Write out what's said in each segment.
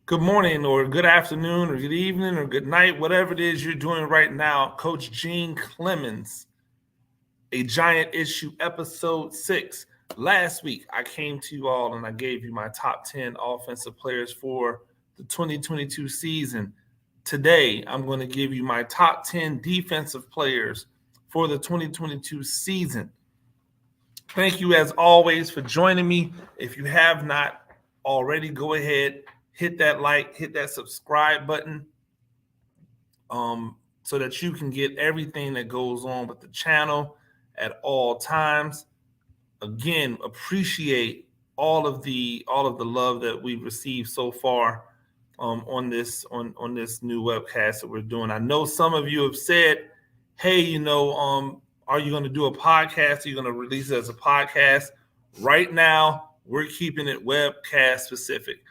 Good morning or good afternoon or good evening or good night, whatever it is you're doing right now. Coach Gene Clemens, a Giant Issue episode 6. Last week, I came to you all and I gave you my top 10 offensive players for the 2022 season. Today, I'm going to give you my top 10 defensive players for the 2022 season. Thank you, as always, for joining me. If you have not already, go ahead, hit that like, hit that subscribe button so that you can get everything that goes on with the channel at all times. Again, appreciate all of the love that we've received so far on this new webcast that we're doing. I know some of you have said, hey, are you going to do a podcast? Are you going to release it as a podcast? Right now, we're keeping it webcast specific.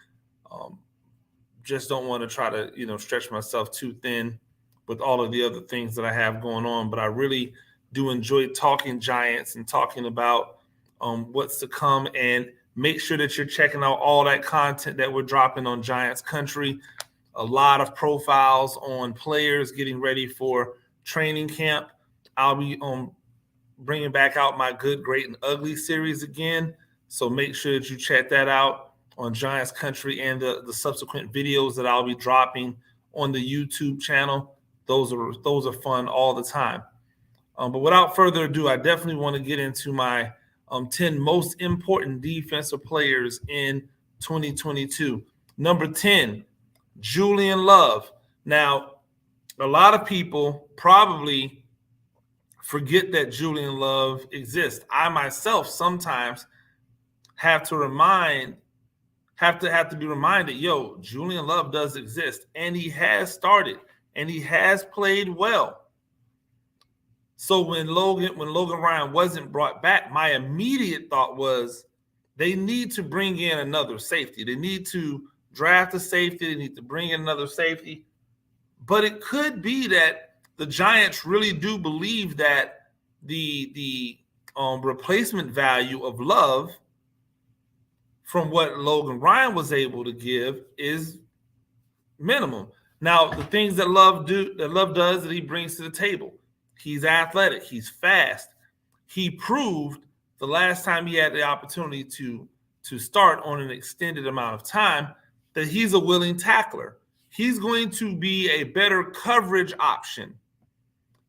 Just don't want to try to, stretch myself too thin with all of the other things that I have going on. But I really do enjoy talking Giants and talking about what's to come. And make sure that you're checking out all that content that we're dropping on Giants Country. A lot of profiles on players getting ready for training camp. I'll be bringing back out my Good, Great, and Ugly series again. So make sure that you check that out on Giants Country and the subsequent videos that I'll be dropping on the YouTube channel. Those are fun all the time. But without further ado, I definitely want to get into my 10 most important defensive players in 2022. Number 10, Julian Love. Now, a lot of people probably forget that Julian Love exists. I myself sometimes have to be reminded, Julian Love does exist, and he has started, and he has played well. So when Logan Ryan wasn't brought back, my immediate thought was they need to bring in another safety. They need to draft a safety. They need to bring in another safety. But it could be that the Giants really do believe that the replacement value of Love from what Logan Ryan was able to give is minimum. Now, the things that Love does that he brings to the table, he's athletic, he's fast. He proved the last time he had the opportunity to start on an extended amount of time that he's a willing tackler. He's going to be a better coverage option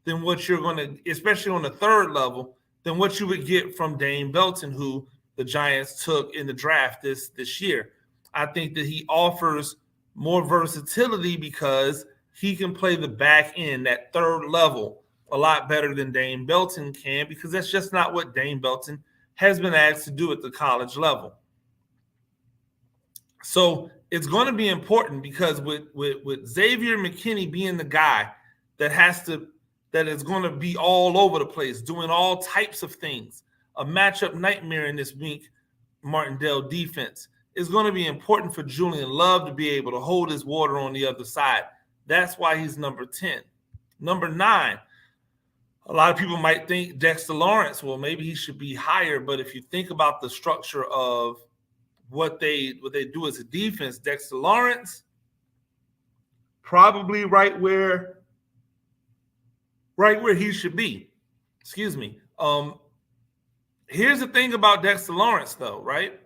than what you're going to, especially on the third level, than what you would get from Dane Belton, who the Giants took in the draft this year. I think that he offers more versatility because he can play the back end, that third level, a lot better than Dane Belton can, because that's just not what Dane Belton has been asked to do at the college level. So it's going to be important because with Xavier McKinney being the guy that is going to be all over the place, doing all types of things, a matchup nightmare in this weak Martindale defense, is going to be important for Julian Love to be able to hold his water on the other side. That's why he's number 10. Number 9, a lot of people might think Dexter Lawrence, well, maybe he should be higher. But if you think about the structure of what they do as a defense, Dexter Lawrence, probably right where he should be. Excuse me. Here's the thing about Dexter Lawrence, though, right?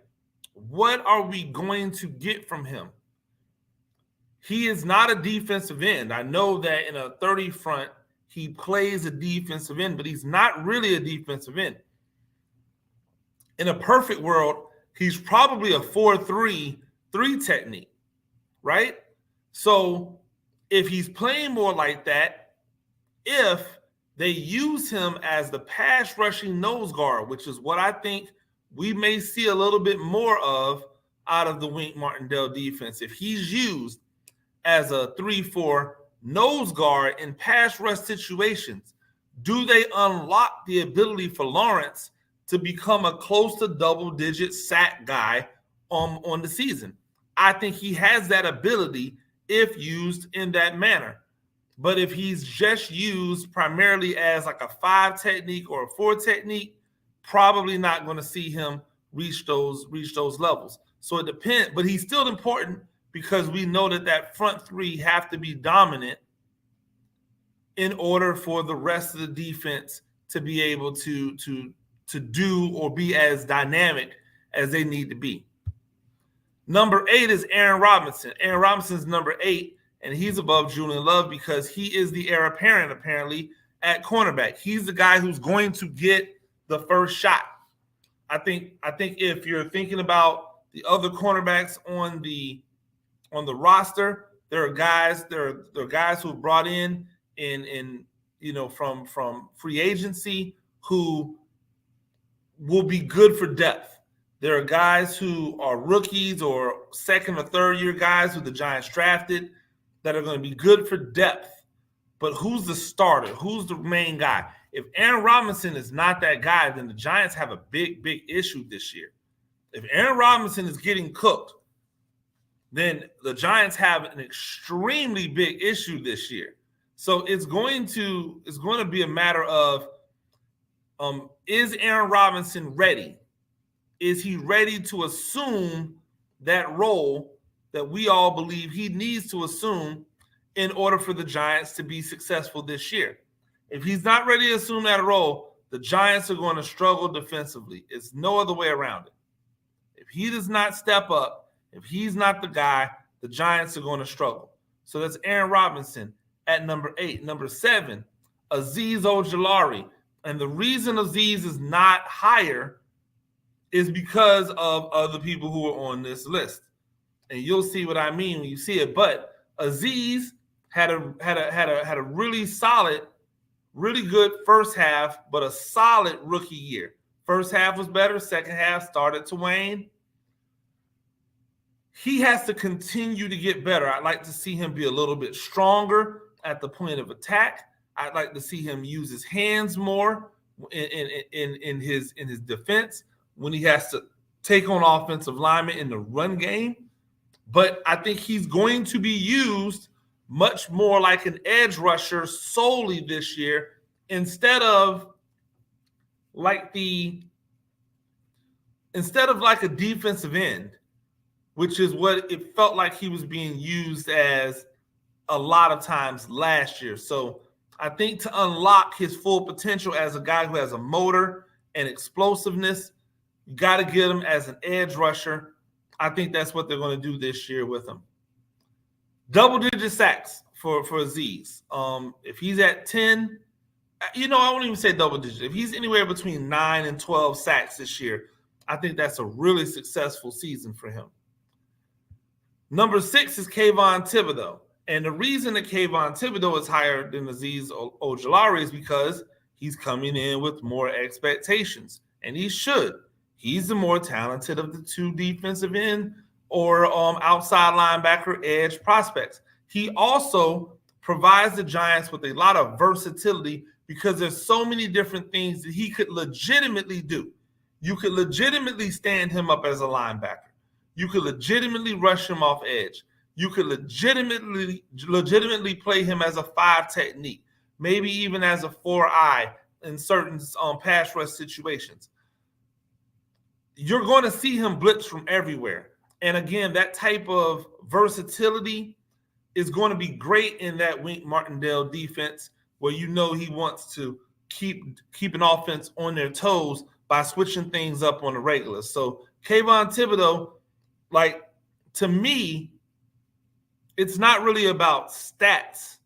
What are we going to get from him? He is not a defensive end. I know that in a 30 front, he plays a defensive end, but he's not really a defensive end. In a perfect world, he's probably a 4-3 technique, right? So if he's playing more like that, if they use him as the pass rushing nose guard, which is what I think we may see a little bit more of out of the Wink Martindale defense. If he's used as a 3-4 nose guard in pass rush situations, do they unlock the ability for Lawrence to become a close to double-digit sack guy on the season? I think he has that ability if used in that manner. But if he's just used primarily as like a 5 technique or a 4 technique, probably not going to see him reach those levels. So it depends, but he's still important because we know that front three have to be dominant in order for the rest of the defense to be able to do or be as dynamic as they need to be. Number 8 is Aaron Robinson. Aaron Robinson's number 8, and he's above Julian Love because he is the heir apparent, apparently, at cornerback. He's the guy who's going to get the first shot. I think if you're thinking about the other cornerbacks on the roster, there are guys who are brought in from free agency who will be good for depth. There are guys who are rookies or second or third year guys who the Giants drafted that are going to be good for depth. But who's the starter? Who's the main guy? If Aaron Robinson is not that guy, then the Giants have a big, big issue this year. If Aaron Robinson is getting cooked, then the Giants have an extremely big issue this year. So it's going to be a matter of is Aaron Robinson ready? Is he ready to assume that role that we all believe he needs to assume in order for the Giants to be successful this year? If he's not ready to assume that role, the Giants are going to struggle defensively. It's no other way around it. If he does not step up, if he's not the guy, the Giants are going to struggle. So that's Aaron Robinson at number 8. Number 7, Azeez Jarriel. And the reason Azeez is not higher is because of other people who are on this list. And you'll see what I mean when you see it. But Azeez had a really solid, really good first half, but a solid rookie year. First half was better. Second half started to wane. He has to continue to get better. I'd like to see him be a little bit stronger at the point of attack. I'd like to see him use his hands more in his defense when he has to take on offensive linemen in the run game. But I think he's going to be used much more like an edge rusher solely this year instead of like a defensive end, which is what it felt like he was being used as a lot of times last year. So I think to unlock his full potential as a guy who has a motor and explosiveness, you got to get him as an edge rusher. I think that's what they're going to do this year with him. Double-digit sacks for Azeez. If he's at 10, I won't even say double-digit. If he's anywhere between 9 and 12 sacks this year, I think that's a really successful season for him. Number 6 is Kayvon Thibodeaux. And the reason that Kayvon Thibodeaux is higher than Azeez Jarriel is because he's coming in with more expectations. And he should. He's the more talented of the two defensive end or outside linebacker edge prospects. He also provides the Giants with a lot of versatility because there's so many different things that he could legitimately do. You could legitimately stand him up as a linebacker. You could legitimately rush him off edge. You could legitimately play him as a 5 technique, maybe even as a 4-eye in certain pass rush situations. You're going to see him blitz from everywhere. And again, that type of versatility is going to be great in that Wink Martindale defense where he wants to keep an offense on their toes by switching things up on the regular. So Kayvon Thibodeaux, to me, it's not really about stats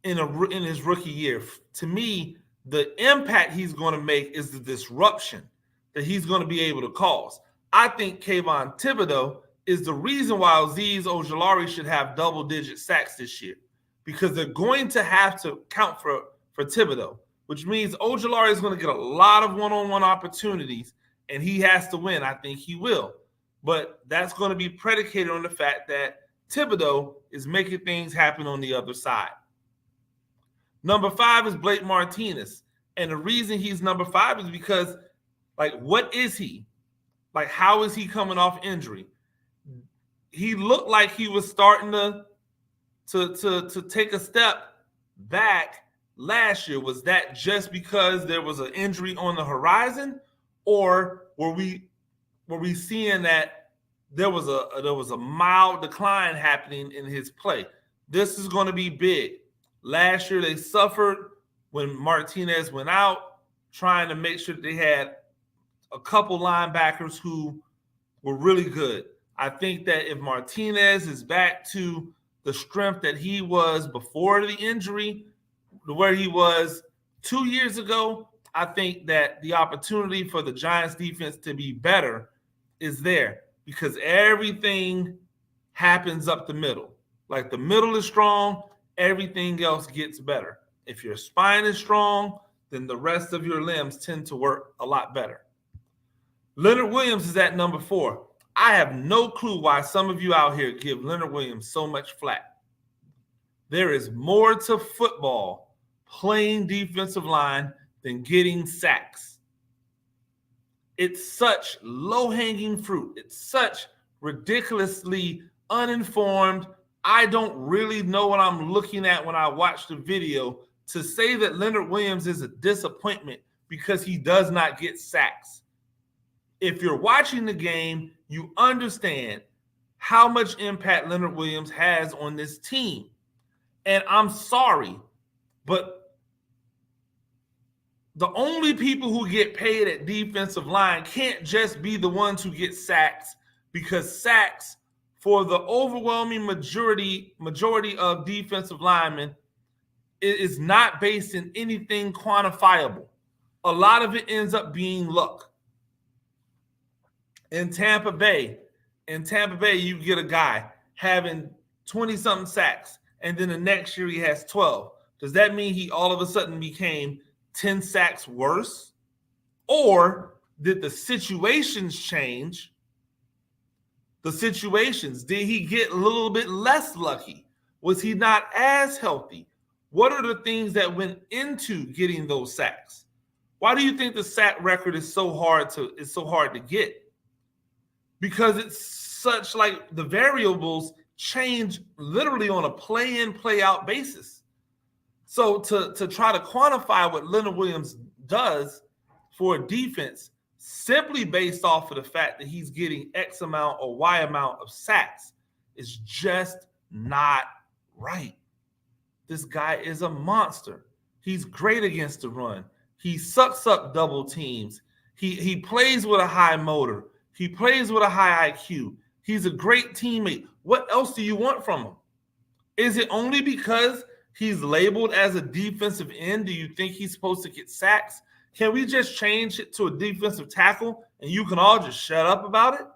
in his rookie year. To me, the impact he's going to make is the disruption that he's going to be able to cause. I think Kayvon Thibodeaux is the reason why Azeez Jarriel should have double-digit sacks this year, because they're going to have to count for Thibodeaux, which means Jarriel is going to get a lot of one-on-one opportunities, and he has to win. I think he will. But that's going to be predicated on the fact that Thibodeaux is making things happen on the other side. Number 5 is Blake Martinez. And the reason he's number 5 is because, what is he? How is he coming off injury? He looked like he was starting to take a step back last year. Was that just because there was an injury on the horizon? Or were we seeing that there was a mild decline happening in his play. This is going to be big. Last year they suffered when Martinez went out, trying to make sure they had a couple linebackers who were really good. I think that if Martinez is back to the strength that he was before the injury, where he was 2 years ago, I think that the opportunity for the Giants defense to be better is there because everything happens up the middle. Like the middle is strong, everything else gets better. If your spine is strong, then the rest of your limbs tend to work a lot better. Leonard Williams is at number 4. I have no clue why some of you out here give Leonard Williams so much flack. There is more to football playing defensive line than getting sacks. It's such low-hanging fruit. It's such ridiculously uninformed. I don't really know what I'm looking at when I watch the video to say that Leonard Williams is a disappointment because he does not get sacks. If you're watching the game, you understand how much impact Leonard Williams has on this team. And I'm sorry, but the only people who get paid at defensive line can't just be the ones who get sacks, because sacks for the overwhelming majority of defensive linemen is not based in anything quantifiable. A lot of it ends up being luck. In Tampa Bay, you get a guy having 20-something sacks, and then the next year he has 12. Does that mean he all of a sudden became 10 sacks worse? Or did the situations change? The situations, did he get a little bit less lucky? Was he not as healthy? What are the things that went into getting those sacks? Why do you think the sack record is so hard to get? Because it's such like the variables change literally on a play-in, play-out basis. So to try to quantify what Leonard Williams does for a defense simply based off of the fact that he's getting X amount or Y amount of sacks is just not right. This guy is a monster. He's great against the run. He sucks up double teams. He plays with a high motor. He plays with a high IQ. He's a great teammate. What else do you want from him? Is it only because he's labeled as a defensive end do you think he's supposed to get sacks? Can we just change it to a defensive tackle and you can all just shut up about it?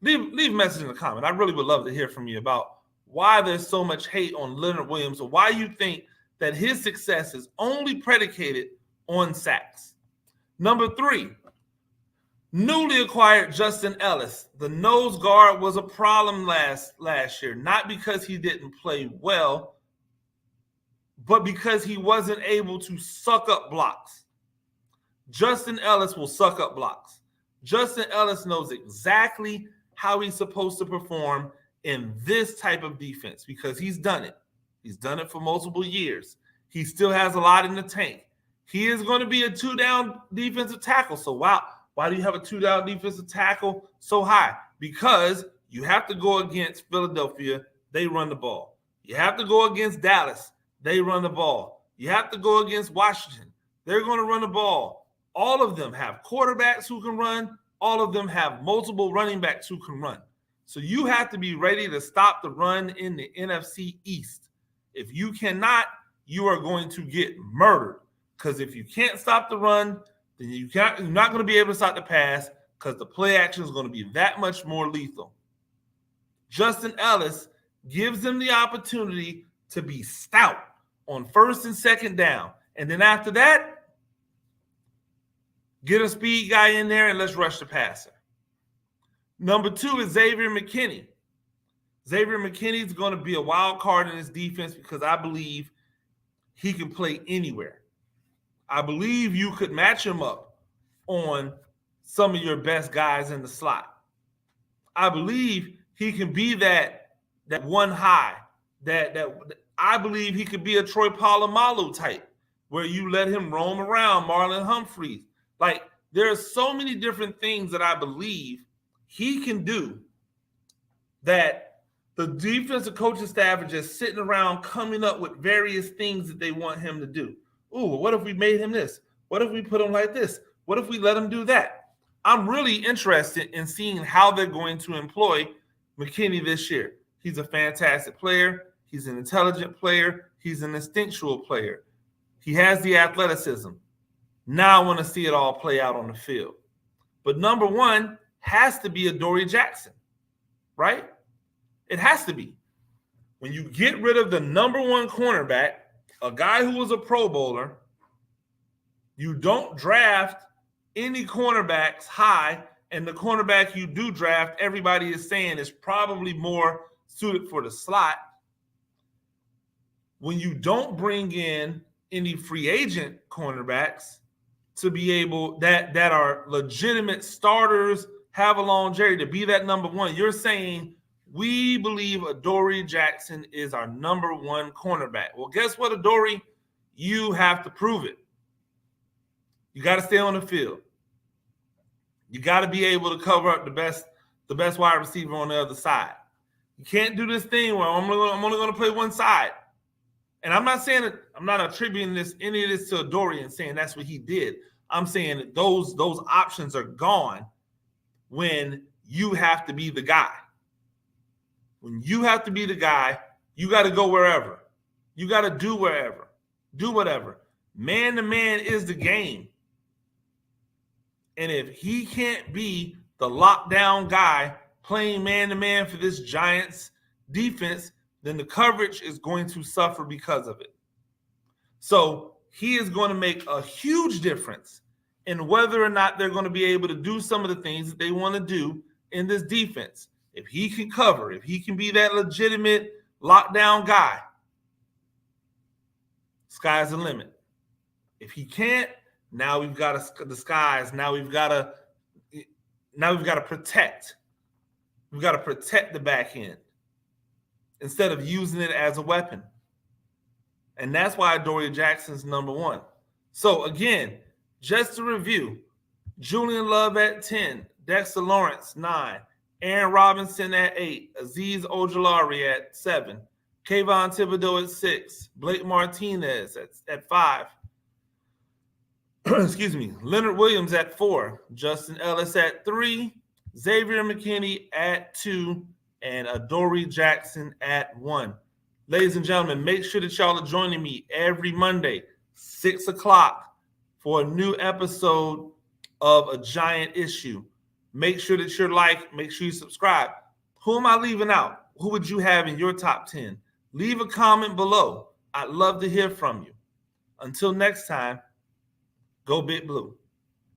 Leave a message in the comment. I really would love to hear from you about why there's so much hate on Leonard Williams, or why you think that his success is only predicated on sacks. Number 3, newly acquired Justin Ellis. The nose guard was a problem last year, not because he didn't play well, but because he wasn't able to suck up blocks. Justin Ellis will suck up blocks. Justin Ellis knows exactly how he's supposed to perform in this type of defense because he's done it. He's done it for multiple years. He still has a lot in the tank. He is going to be a 2-down defensive tackle. So why do you have a 2-down defensive tackle so high? Because you have to go against Philadelphia. They run the ball. You have to go against Dallas. They run the ball. You have to go against Washington. They're going to run the ball. All of them have quarterbacks who can run. All of them have multiple running backs who can run. So you have to be ready to stop the run in the NFC East. If you cannot, you are going to get murdered. Because if you can't stop the run, then you're not going to be able to stop the pass because the play action is going to be that much more lethal. Justin Ellis gives them the opportunity to be stout on first and second down. And then after that, get a speed guy in there and let's rush the passer. Number 2 is Xavier McKinney. Xavier McKinney is going to be a wild card in this defense because I believe he can play anywhere. I believe you could match him up on some of your best guys in the slot. I believe he can be that one high, that I believe he could be a Troy Polamalu type where you let him roam around, Marlon Humphreys. Like, there are so many different things that I believe he can do that the defensive coaching staff are just sitting around coming up with various things that they want him to do. Ooh, what if we made him this? What if we put him like this? What if we let him do that? I'm really interested in seeing how they're going to employ McKinney this year. He's a fantastic player. He's an intelligent player. He's an instinctual player. He has the athleticism. Now I want to see it all play out on the field. But number one has to be Adoree Jackson, right? It has to be. When you get rid of the number one cornerback, a guy who was a Pro Bowler, you don't draft any cornerbacks high, and the cornerback you do draft, everybody is saying is probably more suited for the slot. When you don't bring in any free agent cornerbacks to be able that are legitimate starters, have a longevity to be that number one, you're saying we believe Adoree Jackson is our number one cornerback. Well, guess what, Adoree? You have to prove it. You got to stay on the field. You got to be able to cover up the best wide receiver on the other side. You can't do this thing where I'm only going to play one side. And I'm not saying that I'm not attributing any of this to Adoree and saying that's what he did. I'm saying that those options are gone when you have to be the guy. When you have to be the guy, you got to go wherever. You got to do wherever. Do whatever. Man to man is the game. And if he can't be the lockdown guy playing man to man for this Giants defense, then the coverage is going to suffer because of it. So he is going to make a huge difference in whether or not they're going to be able to do some of the things that they want to do in this defense. If he can cover, if he can be that legitimate lockdown guy, sky's the limit. If he can't, now we've got to disguise. Now we've got to protect. We've got to protect the back end instead of using it as a weapon. And that's why Adoree Jackson's number one. So again, just to review, Julian Love at 10, Dexter Lawrence 9, Aaron Robinson at 8, Azeez Jarriel at 7, Kayvon Thibodeaux at 6, Blake Martinez at 5, excuse me, Leonard Williams at 4, Justin Ellis at 3, Xavier McKinney at 2, and Adoree Jackson at 1. Ladies and gentlemen, make sure that y'all are joining me every Monday, 6 o'clock, for a new episode of A Giant Issue. Make sure that you're make sure you subscribe. Who am I leaving out? Who would you have in your top 10? Leave a comment below. I'd love to hear from you. Until next time, go Big Blue.